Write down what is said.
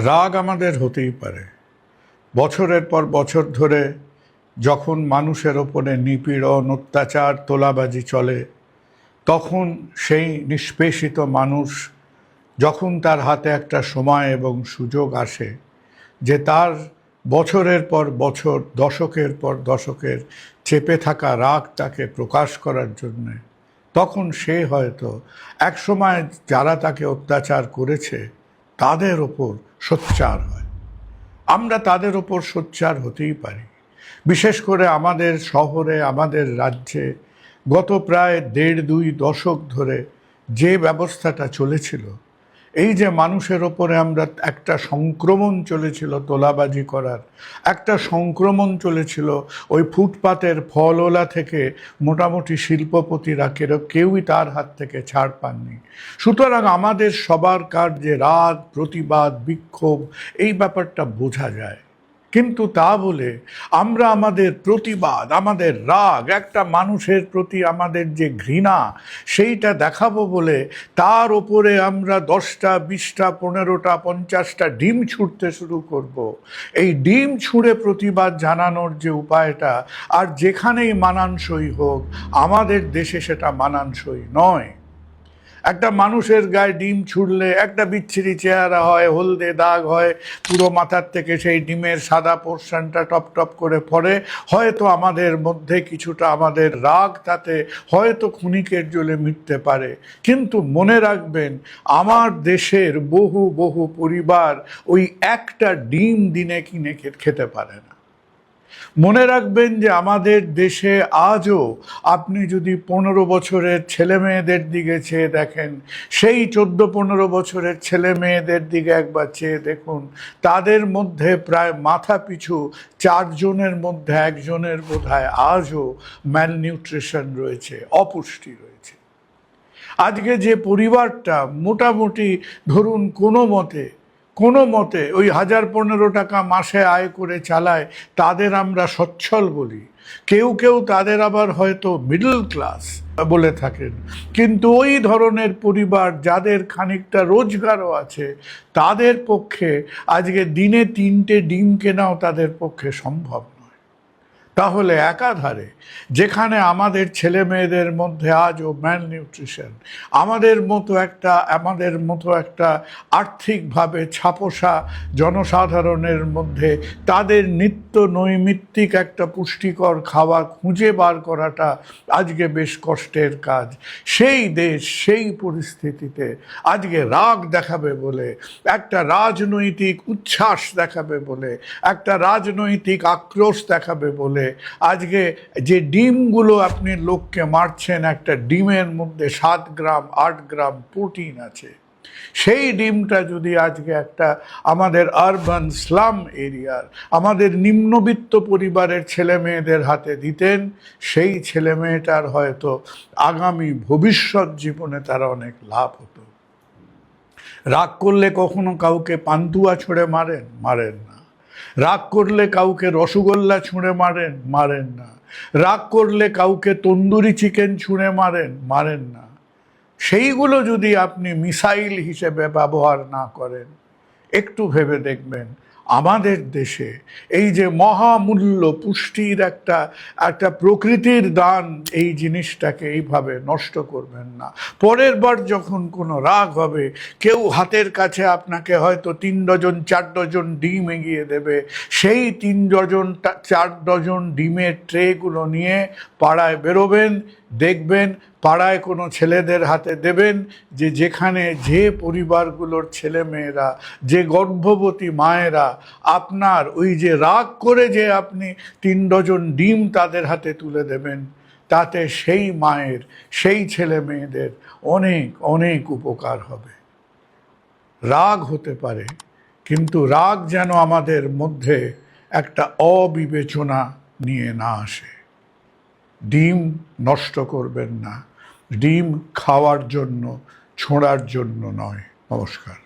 রাগ আমাদের হতেই পারে। বছরের পর বছর ধরে যখন মানুষের ওপরে নিপীড়ন, অত্যাচার, তোলাবাজি চলে, তখন সেই নিষ্পেষিত মানুষ যখন তার হাতে একটা সময় এবং সুযোগ আসে যে তার বছরের পর বছর, দশকের পর দশকের চেপে থাকা রাগ তাকে প্রকাশ করার জন্যে, তখন সে হয়তো একসময় যারা তাকে অত্যাচার করেছে তাদের ওপর সোচ্চার হয়। আমরা তাদের ওপর সোচ্চার হতেই পারি। বিশেষ করে আমাদের শহরে, আমাদের রাজ্যে গত প্রায় ১.৫-২ দশক ধরে যে ব্যবস্থাটা চলেছিল, এই যে মানুষের ওপরে আমরা একটা সংক্রমণ চলেছিল তোলাবাজি করার, একটা সংক্রমণ চলেছিল ওই ফুটপাতের ফলওয়ালা থেকে মোটামুটি শিল্পপতিরা কেউই তার হাত থেকে ছাড় পাননি। সুতরাং আমাদের সবার যে রাগ, প্রতিবাদ, বিক্ষোভ, এই ব্যাপারটা বোঝা যায়। কিন্তু তা বলে আমরা আমাদের প্রতিবাদ, আমাদের রাগ, একটা মানুষের প্রতি আমাদের যে ঘৃণা, সেইটা দেখাবো বলে তার ওপরে আমরা 10টা, 20টা, 15টা, 50টা ডিম ছুঁড়তে শুরু করব। এই ডিম ছুঁড়ে প্রতিবাদ জানানোর যে উপায়টা, আর যেখানেই মানানসই হোক, আমাদের দেশে সেটা মানানসই নয়। একটা মানুষের গায়ে ডিম ছুঁড়লে একটা বিচ্ছিরি চেহারা হয়, হলদে দাগ হয়, পুরো মাথার থেকে সেই ডিমের সাদা পোর্শনটা টপ টপ করে পড়ে। হয়তো আমাদের মধ্যে কিছুটা আমাদের রাগ তাতে হয়তো ক্ষণিকের জ্বলে মিটতে পারে, কিন্তু মনে রাখবেন, আমার দেশের বহু বহু পরিবার ওই একটা ডিম দিনে কিনে খেতে পারে না। মনে রাখবেন যে আমাদের দেশে আজও আপনি যদি 15 বছরের ছেলে মেয়েদের দিকে চেয়ে দেখেন, সেই 14-15 বছরের ছেলে মেয়েদের দিকে একবার চেয়ে দেখুন, তাদের মধ্যে প্রায় মাথা পিছু 4 জনের মধ্যে 1 জনের বোধহয় আজও ম্যালনিউট্রিশন রয়েছে, অপুষ্টি রয়েছে। আজকে যে পরিবারটা মোটামুটি ধরুন কোনো মতে ওই 1000-1500 টাকা মাসে আয় করে চালায়, তাদের আমরা সচ্ছল বলি। কেউ কেউ তাদের আবার হয়তো মিডল ক্লাস বলে থাকেন। কিন্তু ওই ধরনের পরিবার যাদের খানিকটা রোজগারও আছে, তাদের পক্ষে আজকে দিনে 3টে ডিম কেনাও তাদের পক্ষে সম্ভব নয়। তাহলে একাধারে যেখানে আমাদের ছেলে মেয়েদের মধ্যে আজও ম্যালনিউট্রিশন, আমাদের মতো একটা আর্থিকভাবে ছাপোষা জনসাধারণের মধ্যে তাদের নিত্য নৈমিত্তিক একটা পুষ্টিকর খাবার খুঁজে বার করাটা আজকে বেশ কষ্টের কাজ। সেই দেশ, সেই পরিস্থিতিতে আজকে রাগ দেখাবে বলে, একটা রাজনৈতিক উচ্ছ্বাস দেখাবে বলে, একটা রাজনৈতিক আক্রোশ দেখাবে বলে আজকে যে ডিমগুলো আপনি লোককে মারছেন, একটা ডিমের মধ্যে 7 গ্রাম 8 গ্রাম প্রোটিন আছে, সেই ডিমটা যদি আজকে একটা আমাদের আরবান স্লাম এরিয়ার, আমাদের নিম্নবিত্ত পরিবারের ছেলে মেয়েদের হাতে দিতেন, সেই ছেলে মেয়েটার হয়তো আগামী ভবিষ্যৎ জীবনে তারা অনেক লাভ হতো। রাগ করলে কখনো কাউকে পান্তুয়া ছুঁড়ে মারেন না। রাগ করলে কাউকে রসগোল্লা ছুঁড়ে মারেন না। রাগ করলে কাউকে তন্দুরি চিকেন ছুঁড়ে মারেন না। সেইগুলো যদি আপনি মিসাইল হিসেবে ব্যবহার না করেন, একটু ভেবে দেখবেন আমাদের দেশে এই যে মহামূল্য পুষ্টির একটা প্রকৃতির দান, এই জিনিসটাকে এইভাবে নষ্ট করবেন না। পরের বার যখন কোনো রাগ হবে, কেউ হাতের কাছে আপনাকে হয়তো 3 ডজন 4 ডজন ডিম এগিয়ে দেবে, সেই 3 ডজন 4 ডজন ডিমের ট্রেগুলো নিয়ে পাড়ায় বেরোবেন, দেখবেন পাড়ায় কোনো ছেলেদের হাতে দেবেন, যেখানে যে পরিবারগুলোর ছেলে মেয়েরা, যে গর্ভবতী মায়েরা আপনার ওই যে রাগ করে যে আপনি 3 ডজন ডিম তাদের হাতে তুলে দেবেন, তাতে সেই মায়ের, সেই ছেলে মেয়েদের অনেক অনেক উপকার হবে। রাগ হতে পারে, কিন্তু রাগ যেন আমাদের মধ্যে একটা অবিবেচনা নিয়ে না আসে। ডিম নষ্ট করবেন না, ডিম খাওয়ার জন্য, ছোঁড়ার জন্য নয়। নমস্কার।